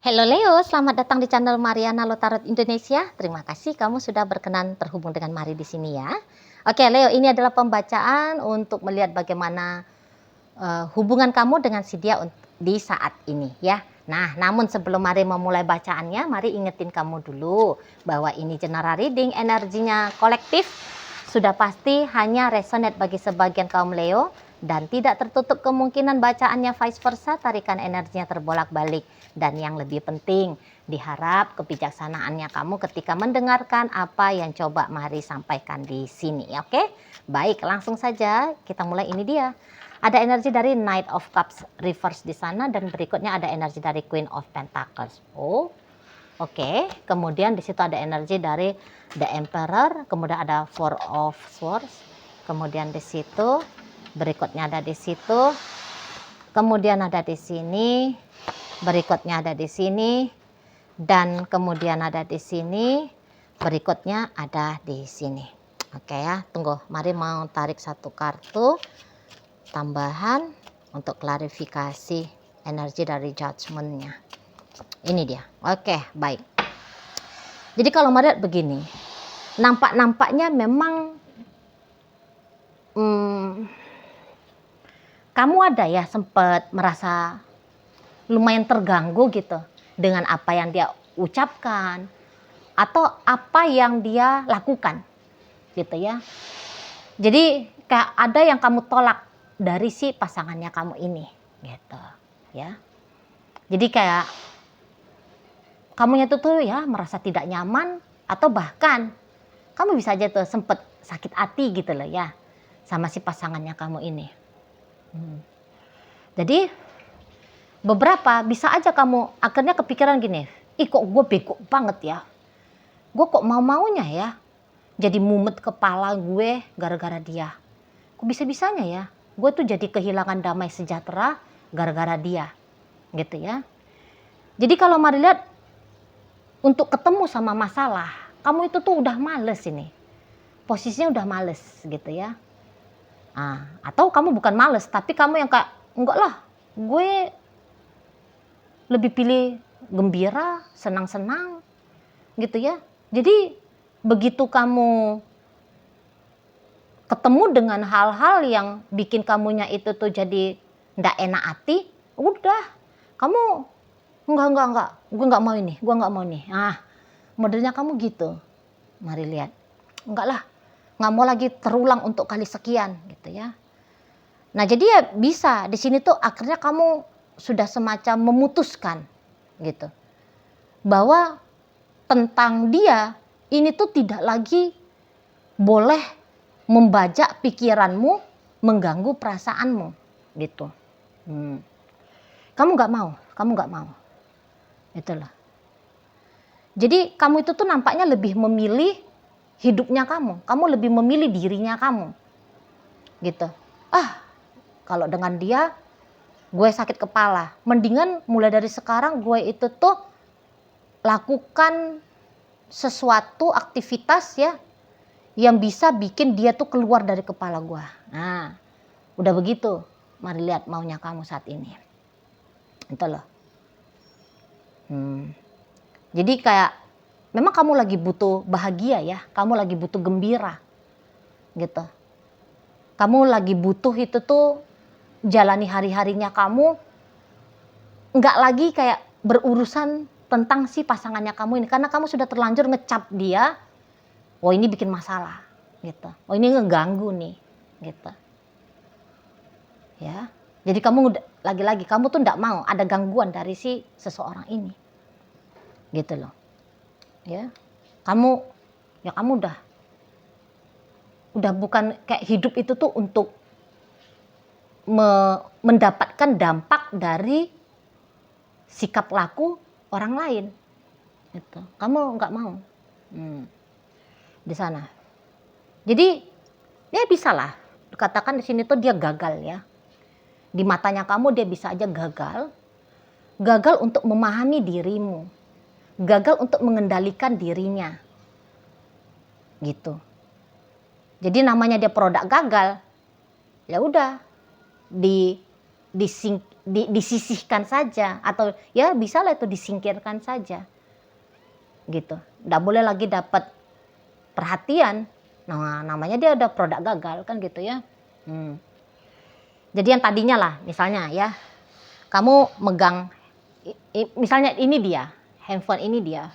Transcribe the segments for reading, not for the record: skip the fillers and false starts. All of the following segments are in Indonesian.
Halo Leo, selamat datang di channel Mariana Lotarot Indonesia. Terima kasih kamu sudah berkenan terhubung dengan Mari di sini ya. Oke Leo, ini adalah pembacaan untuk melihat bagaimana hubungan kamu dengan si dia di saat ini ya. Nah, namun sebelum Mari memulai bacaannya, Mari ingetin kamu dulu bahwa ini general reading, energinya kolektif, sudah pasti hanya resonate bagi sebagian kaum Leo dan tidak tertutup kemungkinan bacaannya vice versa, tarikan energinya terbolak-balik. Dan yang lebih penting, diharap kebijaksanaannya kamu ketika mendengarkan apa yang coba Mari sampaikan di sini, oke? Baik, langsung saja kita mulai. Ini dia. Ada energi dari Knight of Cups reverse di sana dan berikutnya ada energi dari Queen of Pentacles. Oh, oke. Kemudian di situ ada energi dari The Emperor, kemudian ada Four of Swords. Kemudian di situ berikutnya ada di situ. Kemudian ada di sini, berikutnya ada di sini, dan kemudian ada di sini, berikutnya ada di sini. Oke ya, tunggu. Mari mau tarik satu kartu tambahan untuk klarifikasi energi dari judgment-nya. Ini dia. Oke, baik. Jadi kalau Mari lihat begini, nampaknya memang kamu ada ya sempat merasa lumayan terganggu gitu dengan apa yang dia ucapkan atau apa yang dia lakukan gitu ya. Jadi kayak ada yang kamu tolak dari si pasangannya kamu ini gitu ya. Jadi kayak kamunya tuh ya merasa tidak nyaman atau bahkan kamu bisa aja tuh sempet sakit hati gitu loh ya sama si pasangannya kamu ini. Jadi beberapa bisa aja kamu akhirnya kepikiran gini, ih kok gue bego banget ya, gue kok mau-maunya ya jadi mumet kepala gue gara-gara dia, kok bisa-bisanya ya gue tuh jadi kehilangan damai sejahtera gara-gara dia gitu ya. Jadi kalau Mari lihat untuk ketemu sama masalah, kamu itu tuh udah males ini, posisinya udah males gitu ya. Atau kamu bukan males tapi kamu yang kayak enggak lah, gue lebih pilih gembira, senang-senang gitu ya. Jadi begitu kamu ketemu dengan hal-hal yang bikin kamunya itu tuh jadi ndak enak hati, udah kamu enggak, gue nggak mau ini, gue nggak mau nih. Modelnya kamu gitu. Mari lihat, enggak lah, nggak mau lagi terulang untuk kali sekian gitu ya. Nah jadi ya bisa di sini tuh akhirnya kamu sudah semacam memutuskan gitu bahwa tentang dia ini tuh tidak lagi boleh membajak pikiranmu, mengganggu perasaanmu gitu. Kamu nggak mau itulah. Jadi kamu itu tuh nampaknya lebih memilih hidupnya kamu lebih memilih dirinya kamu gitu. Kalau dengan dia gue sakit kepala, mendingan mulai dari sekarang gue itu tuh lakukan sesuatu aktivitas ya yang bisa bikin dia tuh keluar dari kepala gue. Nah, udah begitu. Mari lihat maunya kamu saat ini. Itu loh. Jadi kayak memang kamu lagi butuh bahagia ya, kamu lagi butuh gembira gitu. Kamu lagi butuh itu tuh jalani hari-harinya kamu nggak lagi kayak berurusan tentang si pasangannya kamu ini, karena kamu sudah terlanjur ngecap dia, oh ini bikin masalah gitu, oh ini ngeganggu nih gitu ya. Jadi kamu lagi-lagi kamu tuh nggak mau ada gangguan dari si seseorang ini gitu loh ya. Kamu udah bukan kayak hidup itu tuh untuk mendapatkan dampak dari sikap laku orang lain gitu. Kamu nggak mau di sana. Jadi ya bisalah katakan di sini tuh dia gagal ya. Di matanya kamu dia bisa aja gagal untuk memahami dirimu, gagal untuk mengendalikan dirinya gitu. Jadi namanya dia produk gagal, ya udah disisihkan saja, atau ya bisa lah itu disingkirkan saja gitu. Nggak boleh lagi dapat perhatian. Nah, namanya dia udah produk gagal kan gitu ya. Jadi yang tadinya lah misalnya ya, kamu megang misalnya ini dia, handphone ini dia.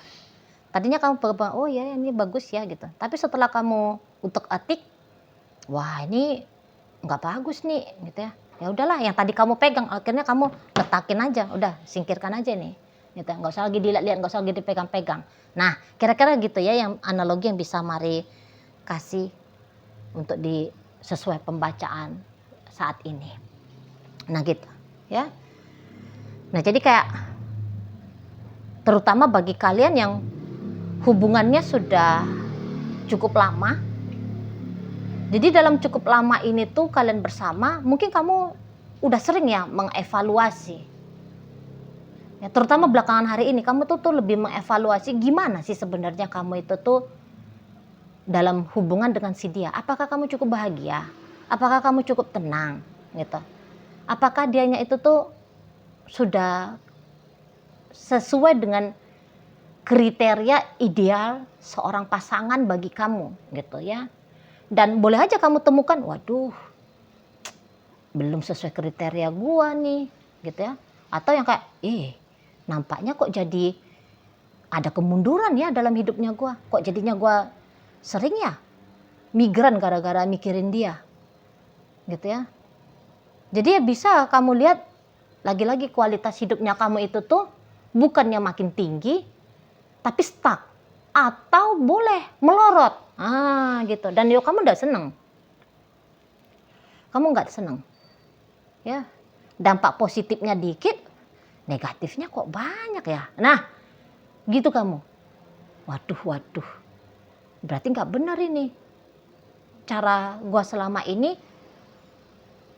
Tadinya kamu pegang, oh ya ini bagus ya gitu. Tapi setelah kamu utek-atik, wah ini nggak bagus nih gitu ya. Ya udahlah, yang tadi kamu pegang akhirnya kamu letakin aja, udah singkirkan aja nih. Gitu, nggak usah lagi dilihat-lihat, nggak usah lagi dipegang-pegang. Nah, kira-kira gitu ya yang analogi yang bisa Mari kasih untuk sesuai pembacaan saat ini. Nah gitu ya. Nah jadi kayak terutama bagi kalian yang hubungannya sudah cukup lama. Jadi dalam cukup lama ini tuh kalian bersama, mungkin kamu udah sering ya mengevaluasi. Ya, terutama belakangan hari ini kamu tuh lebih mengevaluasi gimana sih sebenarnya kamu itu tuh dalam hubungan dengan si dia. Apakah kamu cukup bahagia? Apakah kamu cukup tenang gitu? Apakah dianya itu tuh sudah sesuai dengan kriteria ideal seorang pasangan bagi kamu gitu ya. Dan boleh aja kamu temukan, waduh belum sesuai kriteria gua nih gitu ya. Atau yang kayak, nampaknya kok jadi ada kemunduran ya dalam hidupnya gua. Kok jadinya gua sering ya migran gara-gara mikirin dia gitu ya. Jadi ya bisa kamu lihat lagi-lagi kualitas hidupnya kamu itu tuh bukannya makin tinggi, tapi stuck atau boleh melorot, gitu. Dan yo kamu nggak seneng, ya. Dampak positifnya dikit, negatifnya kok banyak ya. Nah, gitu kamu. Waduh, berarti nggak benar ini. Cara gua selama ini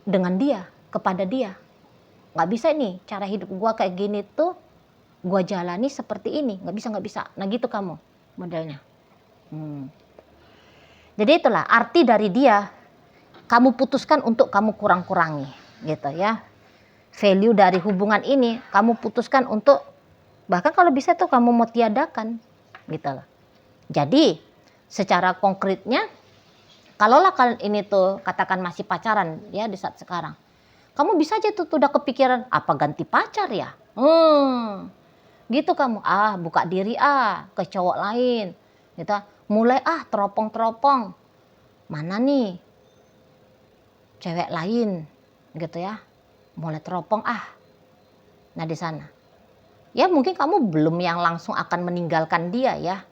dengan dia, kepada dia, nggak bisa nih. Cara hidup gua kayak gini tuh gua jalani seperti ini, nggak bisa. Nah gitu kamu modelnya. Jadi itulah arti dari dia, kamu putuskan untuk kamu kurang-kurangi gitu ya. Value dari hubungan ini kamu putuskan untuk, bahkan kalau bisa tuh kamu mau tiadakan gitu loh. Jadi secara konkretnya, kalaulah kalian ini tuh katakan masih pacaran ya di saat sekarang, kamu bisa aja tuh udah kepikiran apa ganti pacar ya, gitu kamu buka diri ke cowok lain gitu, mulai teropong mana nih cewek lain gitu ya, mulai teropong nah di sana ya mungkin kamu belum yang langsung akan meninggalkan dia ya,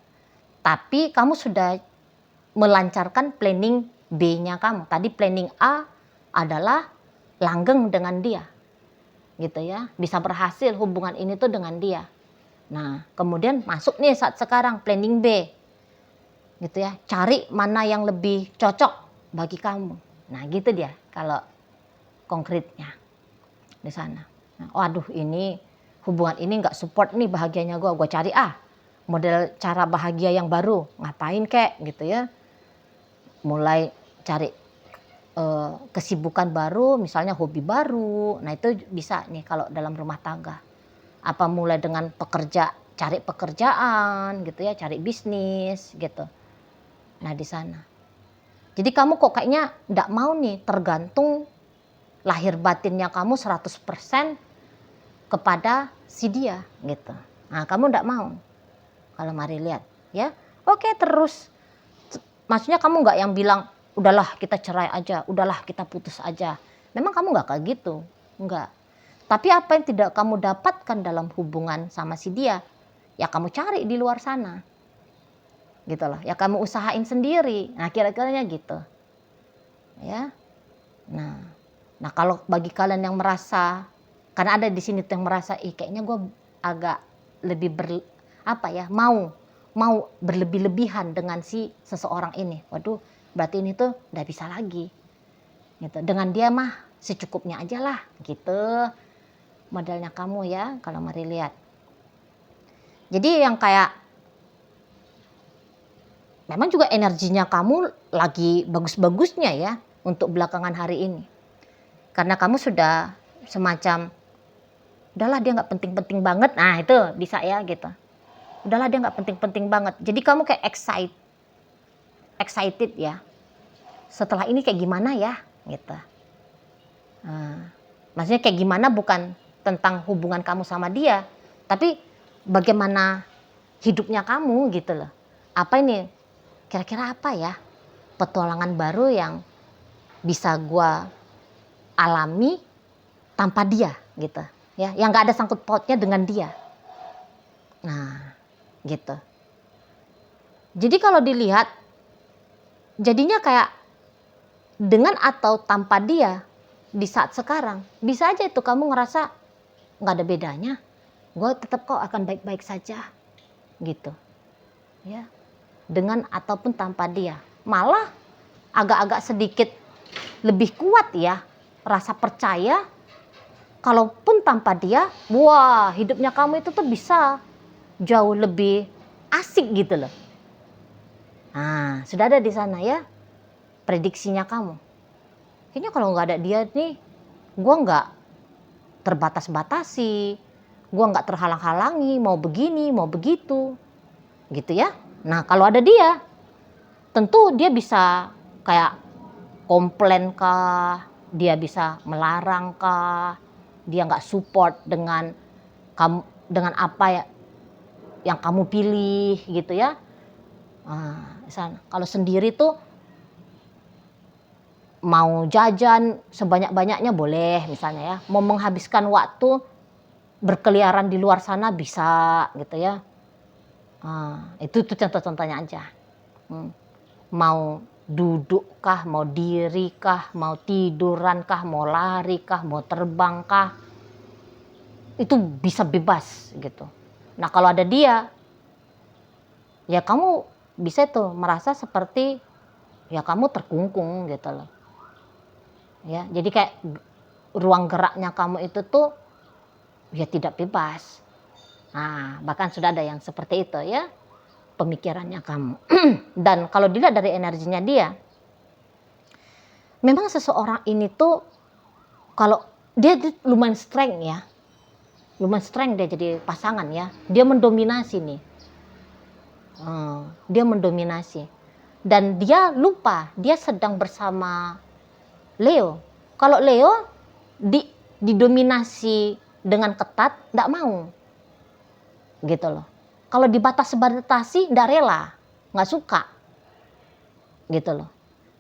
tapi kamu sudah melancarkan planning B-nya kamu. Tadi planning A adalah langgeng dengan dia gitu ya, bisa berhasil hubungan ini tuh dengan dia. Nah kemudian masuk nih saat sekarang planning B gitu ya, cari mana yang lebih cocok bagi kamu. Nah gitu dia kalau konkretnya di sana. Nah, waduh ini hubungan ini nggak support nih bahagianya gue cari model cara bahagia yang baru, ngapain kek gitu ya, mulai cari kesibukan baru, misalnya hobi baru. Nah itu bisa nih kalau dalam rumah tangga. Apa mulai dengan cari pekerjaan gitu ya, cari bisnis gitu. Nah di sana. Jadi kamu kok kayaknya nggak mau nih tergantung lahir batinnya kamu 100% kepada si dia gitu. Nah kamu nggak mau. Kalau Mari lihat ya, oke terus. Maksudnya kamu nggak yang bilang udahlah kita cerai aja, udahlah kita putus aja. Memang kamu nggak kayak gitu, nggak. Tapi apa yang tidak kamu dapatkan dalam hubungan sama si dia, ya kamu cari di luar sana. Gitu loh, ya kamu usahain sendiri. Nah kira-kiranya gitu. Ya. Nah kalau bagi kalian yang merasa, karena ada di sini tuh yang merasa, kayaknya gue agak lebih mau berlebih-lebihan dengan si seseorang ini. Waduh, berarti ini tuh udah bisa lagi. Gitu. Dengan dia mah secukupnya aja lah, gitu. Modelnya kamu ya, kalau Mari lihat. Jadi yang kayak memang juga energinya kamu lagi bagus-bagusnya ya untuk belakangan hari ini. Karena kamu sudah semacam udahlah dia nggak penting-penting banget, nah itu bisa ya gitu. Udahlah dia nggak penting-penting banget. Jadi kamu kayak excited ya. Setelah ini kayak gimana ya gitu. Maksudnya kayak gimana bukan tentang hubungan kamu sama dia, tapi bagaimana hidupnya kamu gitu loh. Apa ini? Kira-kira apa ya petualangan baru yang bisa gua alami tanpa dia gitu. Ya, yang nggak ada sangkut pautnya dengan dia. Nah, gitu. Jadi kalau dilihat, jadinya kayak dengan atau tanpa dia di saat sekarang, bisa aja itu kamu ngerasa nggak ada bedanya. Gue tetap kok akan baik-baik saja, gitu. Ya, dengan ataupun tanpa dia, malah agak-agak sedikit lebih kuat ya rasa percaya. Kalaupun tanpa dia, wah hidupnya kamu itu tuh bisa jauh lebih asik gitu loh. Nah, sudah ada di sana ya prediksinya kamu. Kayaknya kalau nggak ada dia nih, gue nggak terbatas-batasi, gue nggak terhalang-halangi, mau begini, mau begitu, gitu ya. Nah, kalau ada dia, tentu dia bisa kayak komplain kah, dia bisa melarang kah, dia nggak support dengan kamu, dengan apa ya yang kamu pilih gitu ya. Kalau sendiri tuh mau jajan sebanyak-banyaknya boleh misalnya ya, mau menghabiskan waktu berkeliaran di luar sana bisa gitu ya. Itu tuh contoh-contohnya aja. Mau duduk kah, mau diri kah, mau tiduran kah, mau lari kah, mau terbang kah, itu bisa bebas gitu. Nah kalau ada dia, ya kamu bisa tuh merasa seperti ya kamu terkungkung gitu loh. Ya, jadi kayak ruang geraknya kamu itu tuh ya tidak bebas. Nah, bahkan sudah ada yang seperti itu ya pemikirannya kamu. Dan kalau dilihat dari energinya dia, memang seseorang ini tuh kalau dia lumayan strength ya, lumayan strength dia jadi pasangan ya, dia mendominasi nih. Dia mendominasi dan dia lupa dia sedang bersama Leo. Kalau Leo didominasi dengan ketat, tidak mau, gitu loh. Kalau dibatasi, tidak rela, nggak suka, gitu loh.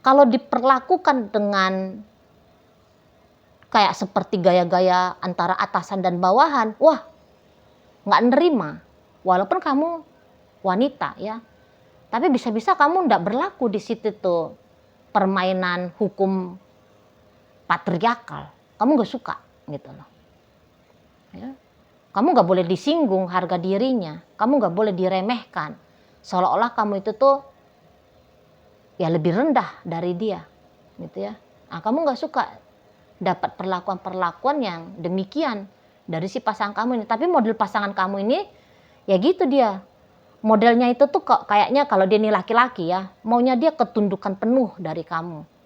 Kalau diperlakukan dengan kayak seperti gaya-gaya antara atasan dan bawahan, wah, nggak nerima. Walaupun kamu wanita ya, tapi bisa-bisa kamu tidak berlaku di situ tuh permainan hukum patriarkal, kamu gak suka gitu loh. Ya. Kamu gak boleh disinggung harga dirinya, kamu gak boleh diremehkan, seolah-olah kamu itu tuh ya lebih rendah dari dia, gitu ya. Nah, kamu gak suka dapat perlakuan-perlakuan yang demikian dari si pasangan kamu ini. Tapi model pasangan kamu ini ya gitu dia. Modelnya itu tuh kayaknya kalau dia ini laki-laki ya, maunya dia ketundukan penuh dari kamu.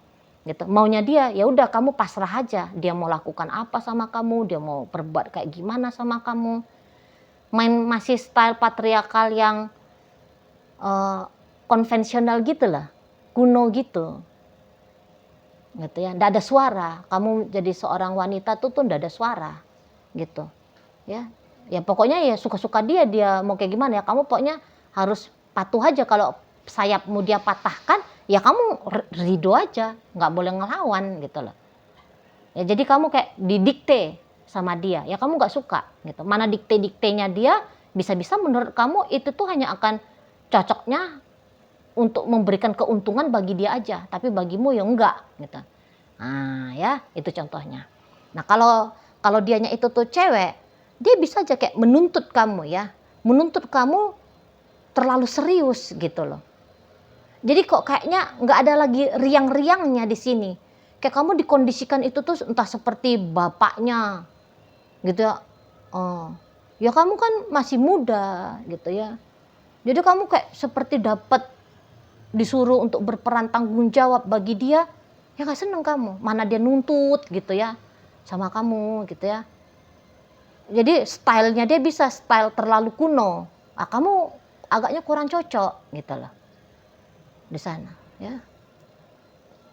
Gitu. Maunya dia ya udah kamu pasrah aja, dia mau lakukan apa sama kamu, dia mau berbuat kayak gimana sama kamu. Masih style patriarkal yang konvensional gitu lah, kuno gitu. Gitu ya, nggak ada suara. Kamu jadi seorang wanita tuh nggak ada suara gitu. Ya pokoknya ya suka-suka dia mau kayak gimana ya, kamu pokoknya harus patuh aja. Kalau sayapmu dia patahkan, ya kamu ridho aja, nggak boleh ngelawan gitu loh. Ya jadi kamu kayak didikte sama dia, ya kamu nggak suka gitu. Mana dikte-diktenya dia, bisa-bisa menurut kamu itu tuh hanya akan cocoknya untuk memberikan keuntungan bagi dia aja, tapi bagimu ya enggak gitu. Nah ya itu contohnya. Nah kalau dianya itu tuh cewek, dia bisa aja kayak menuntut kamu ya, menuntut kamu terlalu serius gitu loh. Jadi kok kayaknya nggak ada lagi riang-riangnya di sini. Kayak kamu dikondisikan itu tuh entah seperti bapaknya gitu ya. Ya kamu kan masih muda gitu ya. Jadi kamu kayak seperti dapat disuruh untuk berperan tanggung jawab bagi dia, ya gak seneng kamu. Mana dia nuntut gitu ya. sama kamu gitu ya. Jadi stylenya dia bisa style terlalu kuno. Kamu agaknya kurang cocok gitu loh di sana ya.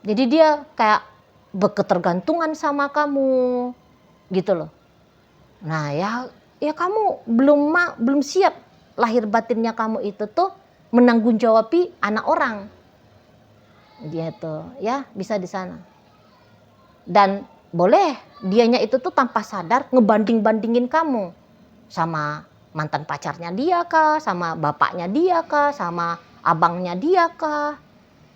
Jadi dia kayak berketergantungan sama kamu gitu loh. Nah ya kamu belum siap lahir batinnya kamu itu tuh menanggung jawabi anak orang gitu ya, bisa di sana. Dan boleh dianya itu tuh tanpa sadar ngebanding-bandingin kamu sama mantan pacarnya dia kah, sama bapaknya dia kah, sama abangnya dia kah,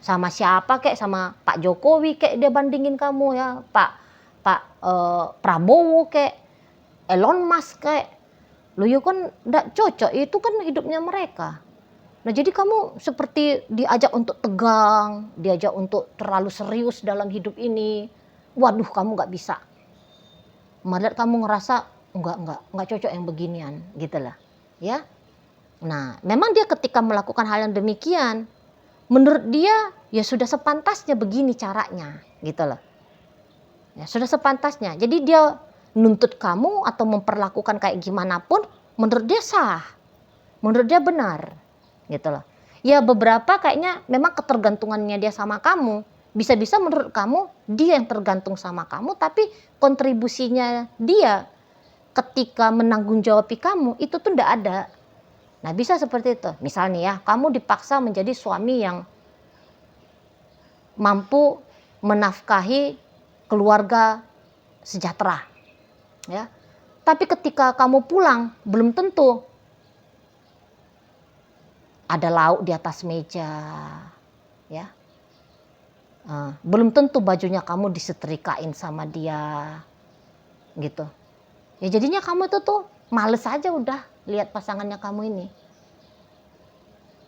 sama siapa kek, sama Pak Jokowi kek dia bandingin kamu ya, Pak Prabowo kek, Elon Musk kek. Loh ya kan nggak cocok, itu kan hidupnya mereka. Nah jadi kamu seperti diajak untuk tegang, diajak untuk terlalu serius dalam hidup ini. Waduh kamu nggak bisa. Malah kamu ngerasa nggak cocok yang beginian gitu lah ya. Nah memang dia ketika melakukan hal yang demikian, menurut dia ya sudah sepantasnya begini caranya gitu loh ya, sudah sepantasnya. Jadi dia nuntut kamu atau memperlakukan kayak gimana pun menurut dia sah, menurut dia benar gitu loh ya. Beberapa kayaknya memang ketergantungannya dia sama kamu, bisa-bisa menurut kamu dia yang tergantung sama kamu, tapi kontribusinya dia ketika menanggung jawabi kamu itu tuh ndak ada. Nah bisa seperti itu. Misalnya ya, kamu dipaksa menjadi suami yang mampu menafkahi keluarga sejahtera ya. Tapi ketika kamu pulang belum tentu ada lauk di atas meja ya. Belum tentu bajunya kamu disetrikain sama dia gitu. Ya jadinya kamu tuh males aja udah lihat pasangannya kamu ini.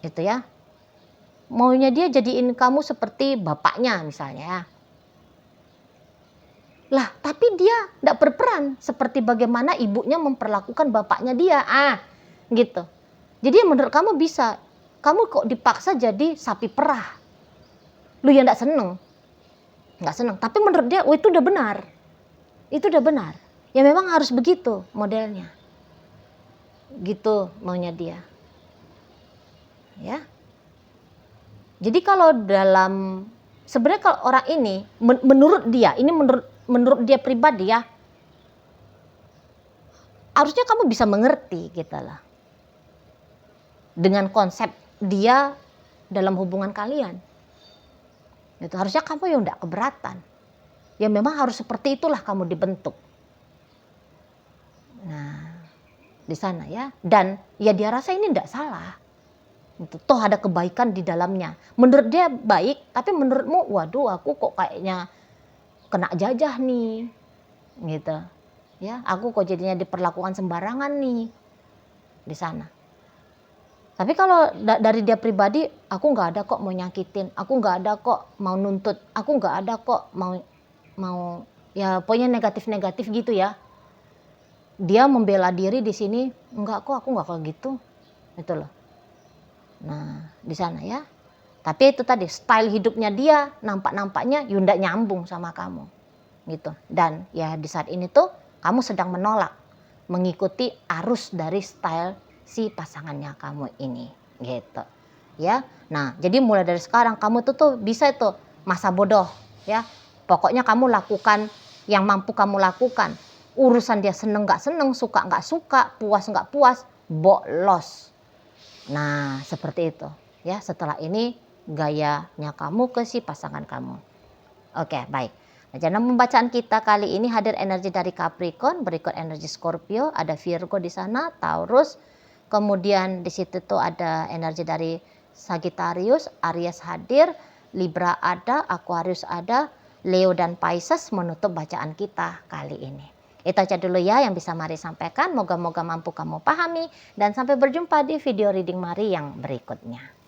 Gitu ya. Maunya dia jadiin kamu seperti bapaknya misalnya. Lah, tapi dia enggak berperan seperti bagaimana ibunya memperlakukan bapaknya dia. Gitu. Jadi menurut kamu bisa, kamu kok dipaksa jadi sapi perah. Lu ya enggak seneng. Enggak seneng, tapi menurut dia itu udah benar. Itu udah benar. Ya memang harus begitu modelnya. Gitu maunya dia. Ya. Jadi kalau sebenarnya kalau orang ini menurut dia, ini menurut dia pribadi ya, harusnya kamu bisa mengerti gitu lah. Dengan konsep dia dalam hubungan kalian. Itu harusnya kamu ya enggak keberatan. Ya memang harus seperti itulah kamu dibentuk. Nah, di sana ya. Dan ya dia rasa ini enggak salah. Toh ada kebaikan di dalamnya. Menurut dia baik, tapi menurutmu waduh aku kok kayaknya kena jajah nih. Gitu. Ya, aku kok jadinya diperlakukan sembarangan nih. Di sana. Tapi kalau dari dia pribadi, aku nggak ada kok mau nyakitin, aku nggak ada kok mau nuntut, aku nggak ada kok mau ya pokoknya negatif gitu ya. Dia membela diri di sini, enggak kok, aku nggak kayak gitu, itu loh. Nah di sana ya. Tapi itu tadi style hidupnya dia nampaknya Yunda nyambung sama kamu, gitu. Dan ya di saat ini tuh kamu sedang menolak mengikuti arus dari style si pasangannya kamu ini, gitu ya. Nah jadi mulai dari sekarang kamu tuh bisa itu masa bodoh ya. Pokoknya kamu lakukan yang mampu kamu lakukan. Urusan dia seneng nggak seneng, suka nggak suka, puas nggak puas, bolos. Nah seperti itu ya. Setelah ini gayanya kamu ke si pasangan kamu. Oke baik. Nah, dalam pembacaan kita kali ini hadir energi dari Capricorn, berikut energi Scorpio, ada Virgo di sana, Taurus, kemudian di situ tuh ada energi dari Sagittarius, Aries hadir, Libra ada, Aquarius ada, Leo dan Pisces menutup bacaan kita kali ini. Itu aja dulu ya yang bisa Mari sampaikan. Moga-moga mampu kamu pahami dan sampai berjumpa di video reading Mari yang berikutnya.